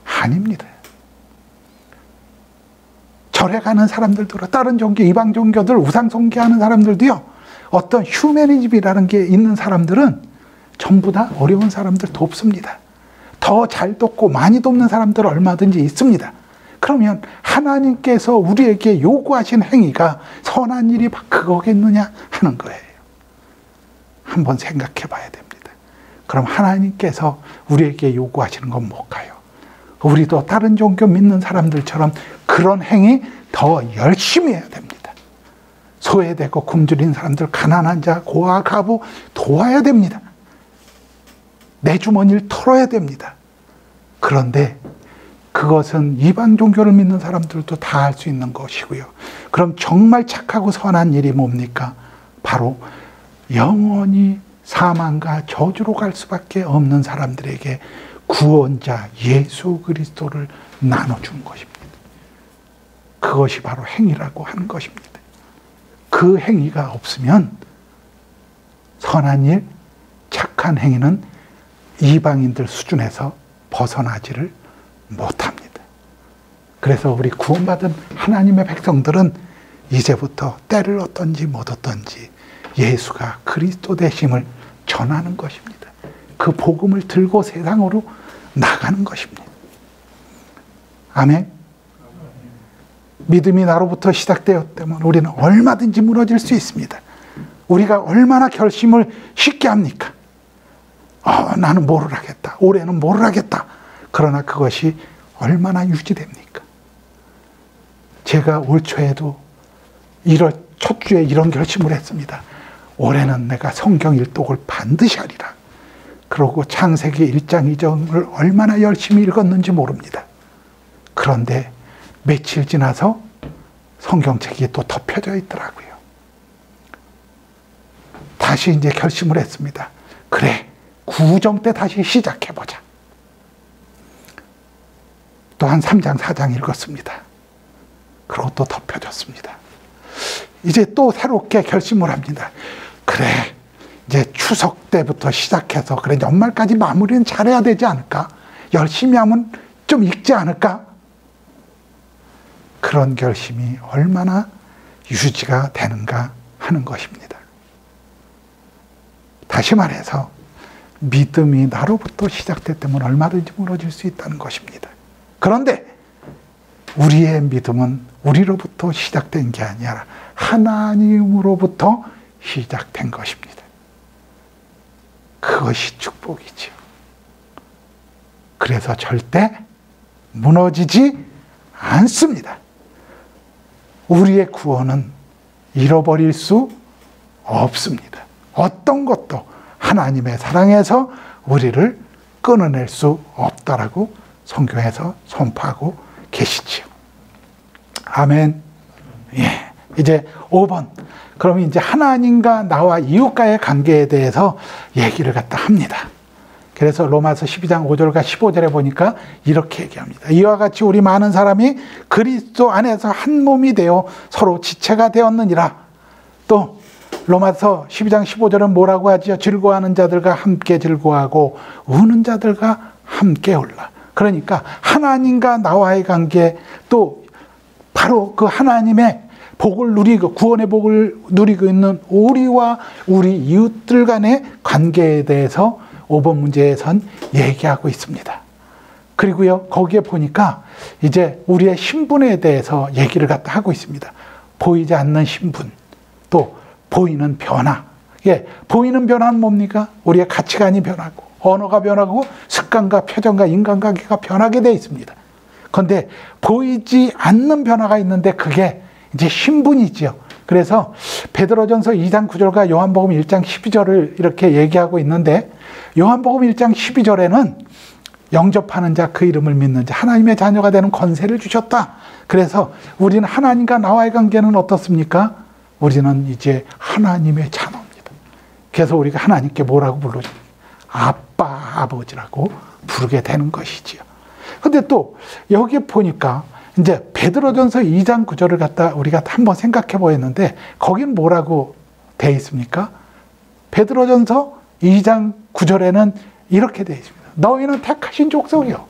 아닙니다. 절에 가는 사람들도, 다른 종교, 이방 종교들, 우상 숭배하는 사람들도요, 어떤 휴머니즘이라는 게 있는 사람들은 전부 다 어려운 사람들 돕습니다. 더 잘 돕고 많이 돕는 사람들 얼마든지 있습니다. 그러면 하나님께서 우리에게 요구하신 행위가 선한 일이 그거겠느냐 하는 거예요. 한번 생각해 봐야 됩니다. 그럼 하나님께서 우리에게 요구하시는 건 뭘까요? 우리도 다른 종교 믿는 사람들처럼 그런 행위 더 열심히 해야 됩니다. 소외되고 굶주린 사람들, 가난한 자, 고아, 가부 도와야 됩니다. 내 주머니를 털어야 됩니다. 그런데 그것은 이방 종교를 믿는 사람들도 다 할 수 있는 것이고요. 그럼 정말 착하고 선한 일이 뭡니까? 바로 영원히 사망과 저주로 갈 수밖에 없는 사람들에게 구원자 예수 그리스도를 나눠주는 것입니다. 그것이 바로 행위라고 하는 것입니다. 그 행위가 없으면 선한 일, 착한 행위는 이방인들 수준에서 벗어나지를 못합니다. 그래서 우리 구원받은 하나님의 백성들은 이제부터 때를 얻든지 못 얻든지 예수가 그리스도 되심을 전하는 것입니다. 그 복음을 들고 세상으로 나가는 것입니다. 아멘. 믿음이 나로부터 시작되었다면 우리는 얼마든지 무너질 수 있습니다. 우리가 얼마나 결심을 쉽게 합니까? 나는 뭐를 하겠다. 올해는 뭐를 하겠다. 그러나 그것이 얼마나 유지됩니까? 제가 올 초에도 첫 주에 이런 결심을 했습니다. 올해는 내가 성경 일독을 반드시 하리라. 그러고 창세기 1장 2장을 얼마나 열심히 읽었는지 모릅니다. 그런데 며칠 지나서 성경책이 또 덮여져 있더라고요. 다시 이제 결심을 했습니다. 그래, 구정 때 다시 시작해보자. 또 한 3장, 4장 읽었습니다. 그리고 또 덮여졌습니다. 이제 또 새롭게 결심을 합니다. 그래, 이제 추석 때부터 시작해서 그래 연말까지 마무리는 잘해야 되지 않을까? 열심히 하면 좀 익지 않을까? 그런 결심이 얼마나 유지가 되는가 하는 것입니다. 다시 말해서 믿음이 나로부터 시작됐다면 얼마든지 무너질 수 있다는 것입니다. 그런데 우리의 믿음은 우리로부터 시작된 게 아니라 하나님으로부터 시작된 것입니다. 그것이 축복이죠. 그래서 절대 무너지지 않습니다. 우리의 구원은 잃어버릴 수 없습니다. 어떤 것도 하나님의 사랑에서 우리를 끊어낼 수 없다라고 성경에서 선포하고 계시지요. 아멘. 예. 이제 5번. 그러면 이제 하나님과 나와 이웃과의 관계에 대해서 얘기를 갖다 합니다. 그래서 로마서 12장 5절과 15절에 보니까 이렇게 얘기합니다. 이와 같이 우리 많은 사람이 그리스도 안에서 한 몸이 되어 서로 지체가 되었느니라. 또 로마서 12장 15절은 뭐라고 하지요? 즐거워하는 자들과 함께 즐거워하고 우는 자들과 함께 울라. 그러니까 하나님과 나와의 관계, 또 바로 그 하나님의 복을 누리고 구원의 복을 누리고 있는 우리와 우리 이웃들 간의 관계에 대해서 5번 문제에선 얘기하고 있습니다. 그리고요, 거기에 보니까 이제 우리의 신분에 대해서 얘기를 갖다 하고 있습니다. 보이지 않는 신분, 또 보이는 변화. 예, 보이는 변화는 뭡니까? 우리의 가치관이 변하고, 언어가 변하고, 습관과 표정과 인간관계가 변하게 되어 있습니다. 그런데 보이지 않는 변화가 있는데 그게 이제 신분이지요. 그래서 베드로전서 2장 9절과 요한복음 1장 12절을 이렇게 얘기하고 있는데, 요한복음 1장 12절에는 영접하는 자, 그 이름을 믿는 자, 하나님의 자녀가 되는 권세를 주셨다. 그래서 우리는 하나님과 나와의 관계는 어떻습니까? 우리는 이제 하나님의 자녀입니다. 그래서 우리가 하나님께 뭐라고 부르죠? 아빠, 아버지라고 부르게 되는 것이지요. 근데 또 여기에 보니까 이제 베드로전서 2장 9절을 갖다 우리가 한번 생각해 보였는데, 거긴 뭐라고 되어 있습니까? 베드로전서 2장 9절에는 이렇게 되어 있습니다. 너희는 택하신 족속이요,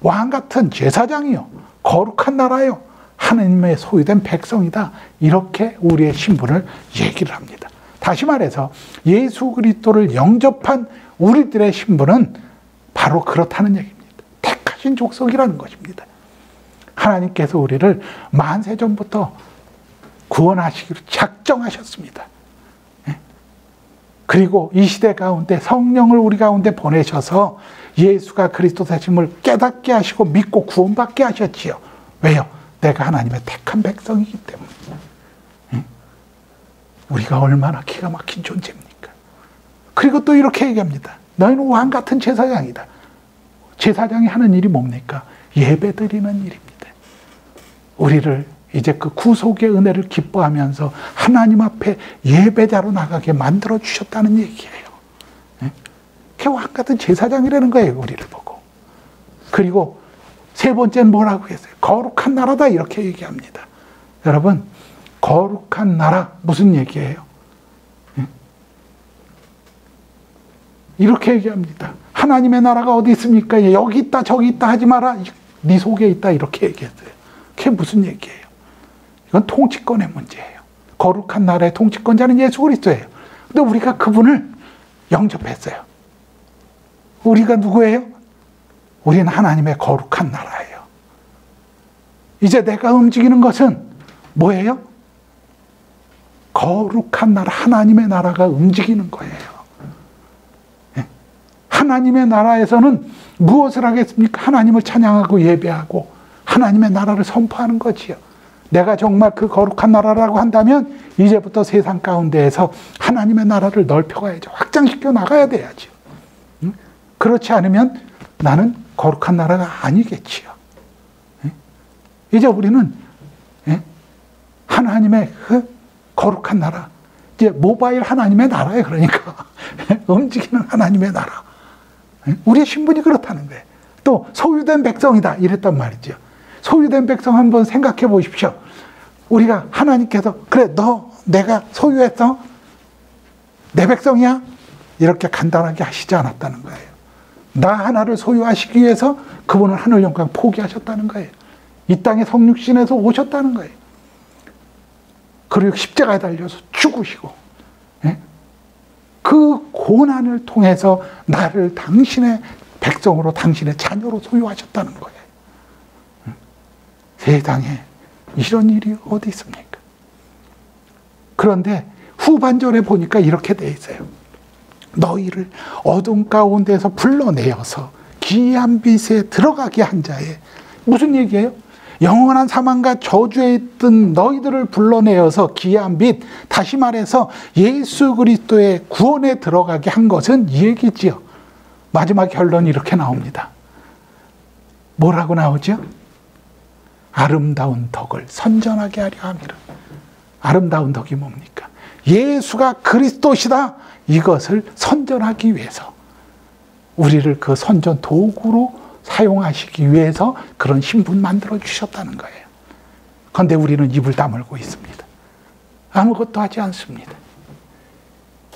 왕 같은 제사장이요, 거룩한 나라요, 하나님의 소유된 백성이다. 이렇게 우리의 신분을 얘기를 합니다. 다시 말해서 예수 그리스도를 영접한 우리들의 신분은 바로 그렇다는 얘기입니다. 택하신 족속이라는 것입니다. 하나님께서 우리를 만세전부터 구원하시기로 작정하셨습니다. 그리고 이 시대 가운데 성령을 우리 가운데 보내셔서 예수가 그리스도 되심을 깨닫게 하시고 믿고 구원받게 하셨지요. 왜요? 내가 하나님의 택한 백성이기 때문에. 우리가 얼마나 기가 막힌 존재입니까? 그리고 또 이렇게 얘기합니다. 너희는 왕 같은 제사장이다. 제사장이 하는 일이 뭡니까? 예배 드리는 일입니다. 우리를 이제 그 구속의 은혜를 기뻐하면서 하나님 앞에 예배자로 나가게 만들어 주셨다는 얘기예요. 그게 왕 같은 제사장이라는 거예요, 우리를 보고. 그리고 세 번째는 뭐라고 했어요? 거룩한 나라다, 이렇게 얘기합니다. 여러분, 거룩한 나라 무슨 얘기예요? 이렇게 얘기합니다. 하나님의 나라가 어디 있습니까? 여기 있다 저기 있다 하지 마라, 네 속에 있다, 이렇게 얘기했어요. 그게 무슨 얘기예요? 이건 통치권의 문제예요. 거룩한 나라의 통치권자는 예수 그리스도예요. 근데 우리가 그분을 영접했어요. 우리가 누구예요? 우리는 하나님의 거룩한 나라예요. 이제 내가 움직이는 것은 뭐예요? 거룩한 나라, 하나님의 나라가 움직이는 거예요. 하나님의 나라에서는 무엇을 하겠습니까? 하나님을 찬양하고 예배하고 하나님의 나라를 선포하는 거지요. 내가 정말 그 거룩한 나라라고 한다면 이제부터 세상 가운데에서 하나님의 나라를 넓혀가야죠. 확장시켜 나가야 돼야죠. 그렇지 않으면 나는 거룩한 나라가 아니겠지요. 이제 우리는 하나님의 그 거룩한 나라, 이제 모바일 하나님의 나라예요. 그러니까 움직이는 하나님의 나라. 우리의 신분이 그렇다는 거예요. 또 소유된 백성이다 이랬단 말이죠. 소유된 백성 한번 생각해 보십시오. 우리가 하나님께서 그래 너 내가 소유했어? 내 백성이야? 이렇게 간단하게 하시지 않았다는 거예요. 나 하나를 소유하시기 위해서 그분은 하늘 영광 포기하셨다는 거예요. 이 땅에 성육신에서 오셨다는 거예요. 그리고 십자가에 달려서 죽으시고, 예? 그 고난을 통해서 나를 당신의 백성으로, 당신의 자녀로 소유하셨다는 거예요. 세상에 이런 일이 어디 있습니까? 그런데 후반절에 보니까 이렇게 돼 있어요. 너희를 어둠 가운데서 불러내어서 기이한 빛에 들어가게 한 자에, 무슨 얘기예요? 영원한 사망과 저주에 있던 너희들을 불러내어서 기이한 빛, 다시 말해서 예수 그리스도의 구원에 들어가게 한 것은 이 얘기지요. 마지막 결론이 이렇게 나옵니다. 뭐라고 나오죠? 아름다운 덕을 선전하게 하려 함이라. 아름다운 덕이 뭡니까? 예수가 그리스도시다, 이것을 선전하기 위해서, 우리를 그 선전 도구로 사용하시기 위해서 그런 신분 만들어 주셨다는 거예요. 그런데 우리는 입을 다물고 있습니다. 아무것도 하지 않습니다.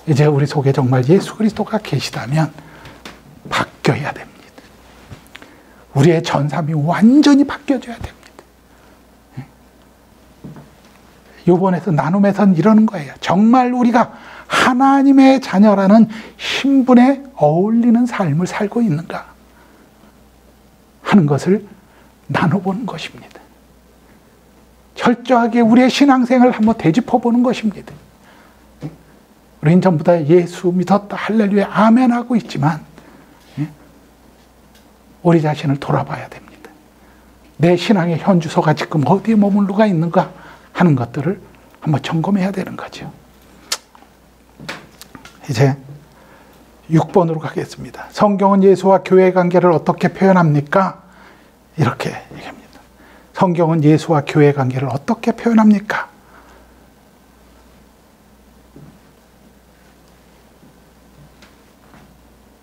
이제 우리 속에 정말 예수 그리스도가 계시다면 바뀌어야 됩니다. 우리의 전삼이 완전히 바뀌어져야 됩니다. 요번에서 나눔에서는 이러는 거예요. 정말 우리가 하나님의 자녀라는 신분에 어울리는 삶을 살고 있는가 하는 것을 나눠보는 것입니다. 철저하게 우리의 신앙생활을 한번 되짚어보는 것입니다. 우리는 전부 다 예수 믿었다, 할렐루야, 아멘 하고 있지만 우리 자신을 돌아봐야 됩니다. 내 신앙의 현주소가 지금 어디에 머물러가 있는가 하는 것들을 한번 점검해야 되는 거죠. 이제 6번으로 가겠습니다. 성경은 예수와 교회의 관계를 어떻게 표현합니까? 이렇게 얘기합니다. 성경은 예수와 교회의 관계를 어떻게 표현합니까?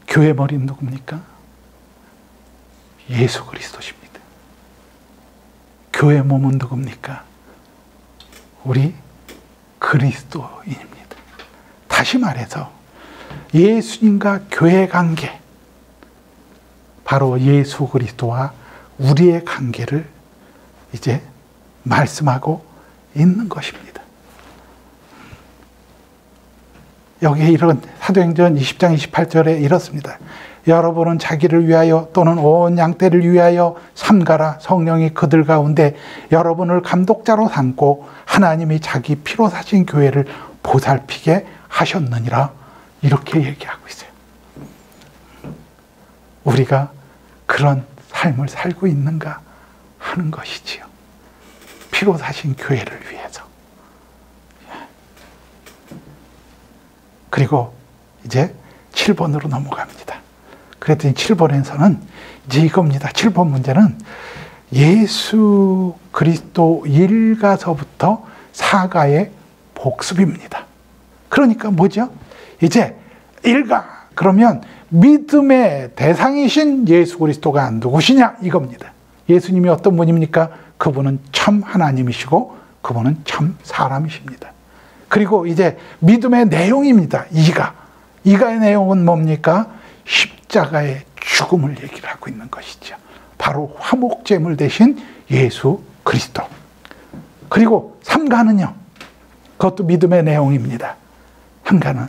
교회 머리는 누굽니까? 예수 그리스도십니다. 교회 몸은 누굽니까? 우리 그리스도인입니다. 다시 말해서 예수님과 교회의 관계, 바로 예수 그리스도와 우리의 관계를 이제 말씀하고 있는 것입니다. 여기에 이런 사도행전 20장 28절에 이렇습니다. 여러분은 자기를 위하여 또는 온 양떼를 위하여 삼가라. 성령이 그들 가운데 여러분을 감독자로 삼고 하나님이 자기 피로 사신 교회를 보살피게 하셨느니라. 이렇게 얘기하고 있어요. 우리가 그런 삶을 살고 있는가 하는 것이지요. 피로 사신 교회를 위해서. 그리고 이제 7번으로 넘어갑니다. 그랬더니 7번에서는 이제 이겁니다. 7번 문제는 예수 그리스도 일가서부터 사가의 복습입니다. 그러니까 뭐죠? 이제 일가, 그러면 믿음의 대상이신 예수 그리스도가 누구시냐 이겁니다. 예수님이 어떤 분입니까? 그분은 참 하나님이시고 그분은 참 사람이십니다. 그리고 이제 믿음의 내용입니다. 이가의 내용은 뭡니까? 십자가의 죽음을 얘기를 하고 있는 것이죠. 바로 화목제물 대신 예수 그리스도. 그리고 삼가는요, 그것도 믿음의 내용입니다. 삼가는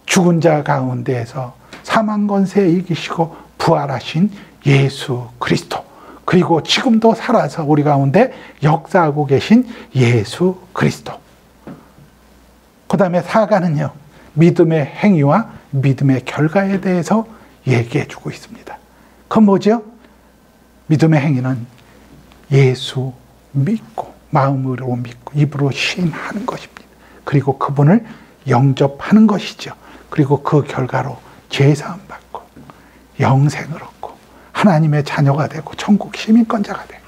죽은 자 가운데에서 사망 권세 이기시고 부활하신 예수 그리스도, 그리고 지금도 살아서 우리 가운데 역사하고 계신 예수 그리스도. 그 다음에 사가는요, 믿음의 행위와 믿음의 결과에 대해서 얘기해 주고 있습니다. 그건 뭐죠? 믿음의 행위는 예수 믿고, 마음으로 믿고 입으로 시인하는 것입니다. 그리고 그분을 영접하는 것이죠. 그리고 그 결과로 죄사함 받고 영생을 얻고 하나님의 자녀가 되고 천국 시민권자가 되고.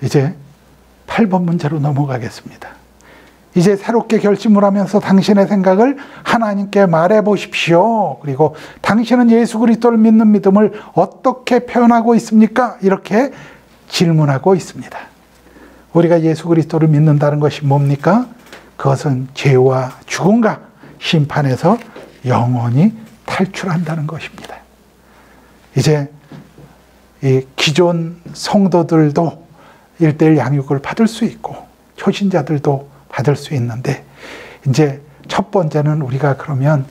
이제 8번 문제로 넘어가겠습니다. 이제 새롭게 결심을 하면서 당신의 생각을 하나님께 말해 보십시오. 그리고 당신은 예수 그리스도를 믿는 믿음을 어떻게 표현하고 있습니까? 이렇게 질문하고 있습니다. 우리가 예수 그리스도를 믿는다는 것이 뭡니까? 그것은 죄와 죽음과 심판에서 영원히 탈출한다는 것입니다. 이제 이 기존 성도들도 1:1 양육을 받을 수 있고 초신자들도 받을 수 있는데, 이제 첫 번째는 우리가 그러면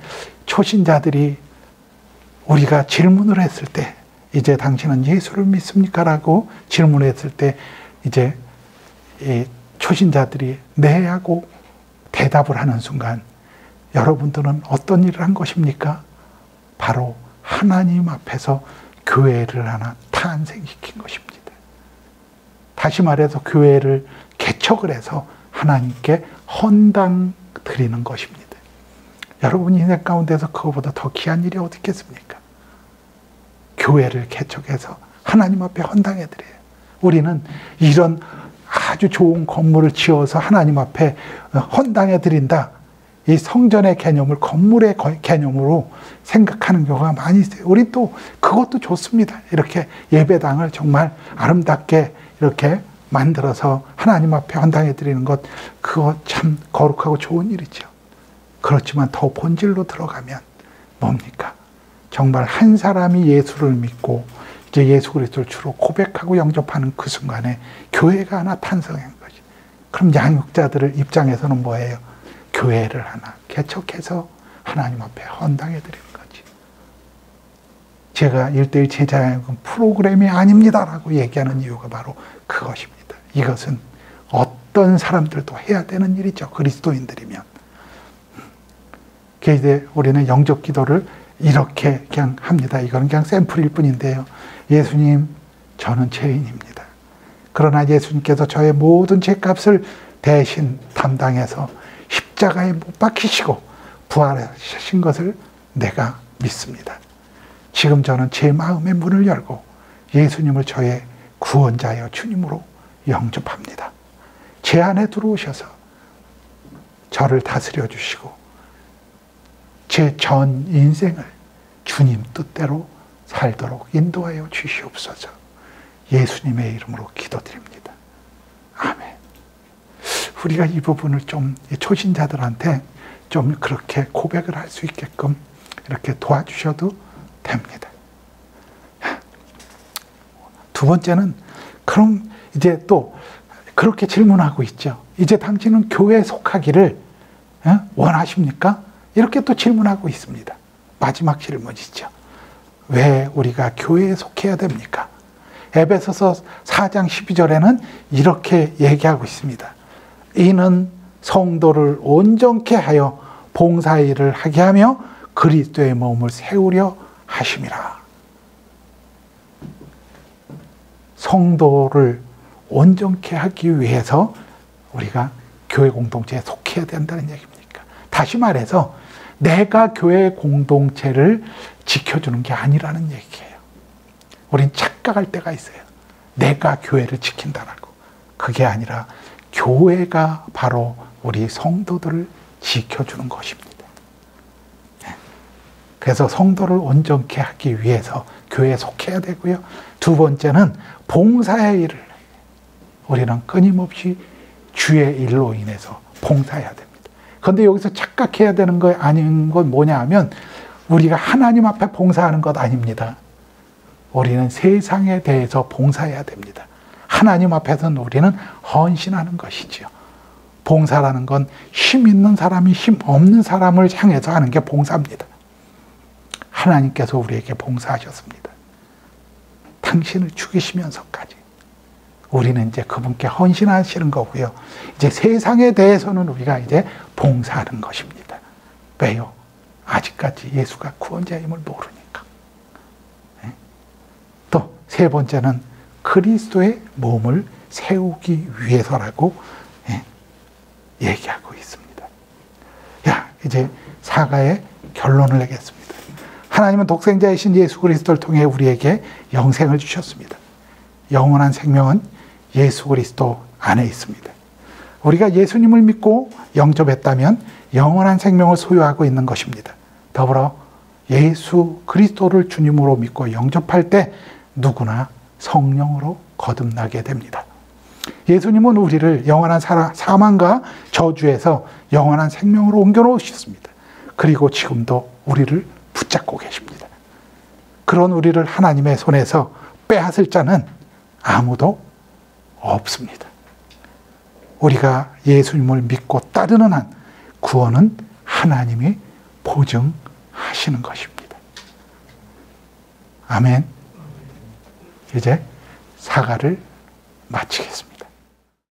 초신자들이 우리가 질문을 했을 때, 이제 당신은 예수를 믿습니까? 라고 질문을 했을 때 이제 이 초신자들이 네 하고 대답을 하는 순간 여러분들은 어떤 일을 한 것입니까? 바로 하나님 앞에서 교회를 하나 탄생시킨 것입니다. 다시 말해서 교회를 개척을 해서 하나님께 헌당 드리는 것입니다. 여러분 인생 가운데서 그거보다 더 귀한 일이 어디 있겠습니까? 교회를 개척해서 하나님 앞에 헌당해 드려요. 우리는 이런 아주 좋은 건물을 지어서 하나님 앞에 헌당해 드린다, 이 성전의 개념을 건물의 개념으로 생각하는 경우가 많이 있어요. 우리 또 그것도 좋습니다. 이렇게 예배당을 정말 아름답게 이렇게 만들어서 하나님 앞에 헌당해 드리는 것, 그거 참 거룩하고 좋은 일이죠. 그렇지만 더 본질로 들어가면 뭡니까? 정말 한 사람이 예수를 믿고 이제 예수 그리스도를 주로 고백하고 영접하는 그 순간에 교회가 하나 탄생한 거지. 그럼 양육자들의 입장에서는 뭐예요? 교회를 하나 개척해서 하나님 앞에 헌당해 드리는 거지. 제가 1:1 제자양육은 프로그램이 아닙니다라고 얘기하는 이유가 바로 그것입니다. 이것은 어떤 사람들도 해야 되는 일이죠. 그리스도인들이면. 이제 우리는 영접 기도를 이렇게 그냥 합니다. 이거는 그냥 샘플일 뿐인데요. 예수님, 저는 죄인입니다. 그러나 예수님께서 저의 모든 죄값을 대신 담당해서 십자가에 못 박히시고 부활하신 것을 내가 믿습니다. 지금 저는 제 마음의 문을 열고 예수님을 저의 구원자여 주님으로 영접합니다. 제 안에 들어오셔서 저를 다스려 주시고 제 전 인생을 주님 뜻대로 살도록 인도하여 주시옵소서. 예수님의 이름으로 기도드립니다. 아멘. 우리가 이 부분을 좀 초신자들한테 좀 그렇게 고백을 할 수 있게끔 이렇게 도와주셔도 됩니다. 두 번째는, 그럼 이제 또 그렇게 질문하고 있죠. 이제 당신은 교회에 속하기를 원하십니까? 이렇게 또 질문하고 있습니다. 마지막 질문이죠. 왜 우리가 교회에 속해야 됩니까? 에베소서 4장 12절에는 이렇게 얘기하고 있습니다. 이는 성도를 온전케 하여 봉사일을 하게 하며 그리스도의 몸을 세우려 하심이라. 성도를 온전케 하기 위해서 우리가 교회 공동체에 속해야 된다는 얘기입니까? 다시 말해서 내가 교회 공동체를 지켜주는 게 아니라는 얘기예요. 우린 착각할 때가 있어요. 내가 교회를 지킨다라고. 그게 아니라 교회가 바로 우리 성도들을 지켜주는 것입니다. 그래서 성도를 온전케 하기 위해서 교회에 속해야 되고요. 두 번째는 봉사의 일을 우리는 끊임없이 주의 일로 인해서 봉사해야 됩니다. 그런데 여기서 착각해야 되는 거 아닌 건 뭐냐 하면 우리가 하나님 앞에 봉사하는 것 아닙니다. 우리는 세상에 대해서 봉사해야 됩니다. 하나님 앞에서는 우리는 헌신하는 것이지요. 봉사라는 건 힘 있는 사람이 힘 없는 사람을 향해서 하는 게 봉사입니다. 하나님께서 우리에게 봉사하셨습니다. 당신을 죽이시면서까지. 우리는 이제 그분께 헌신하시는 거고요. 이제 세상에 대해서는 우리가 이제 봉사하는 것입니다. 왜요? 아직까지 예수가 구원자임을 모르니까. 또 세 번째는 그리스도의 몸을 세우기 위해서라고 얘기하고 있습니다. 이제 사가의 결론을 내겠습니다. 하나님은 독생자이신 예수 그리스도를 통해 우리에게 영생을 주셨습니다. 영원한 생명은 예수 그리스도 안에 있습니다. 우리가 예수님을 믿고 영접했다면 영원한 생명을 소유하고 있는 것입니다. 더불어 예수 그리스도를 주님으로 믿고 영접할 때 누구나 성령으로 거듭나게 됩니다. 예수님은 우리를 영원한 사망과 저주에서 영원한 생명으로 옮겨놓으셨습니다. 그리고 지금도 우리를 붙잡고 계십니다. 그런 우리를 하나님의 손에서 빼앗을 자는 아무도 없습니다. 우리가 예수님을 믿고 따르는 한 구원은 하나님이 보증하시는 것입니다. 아멘. 이제 사과를 마치겠습니다.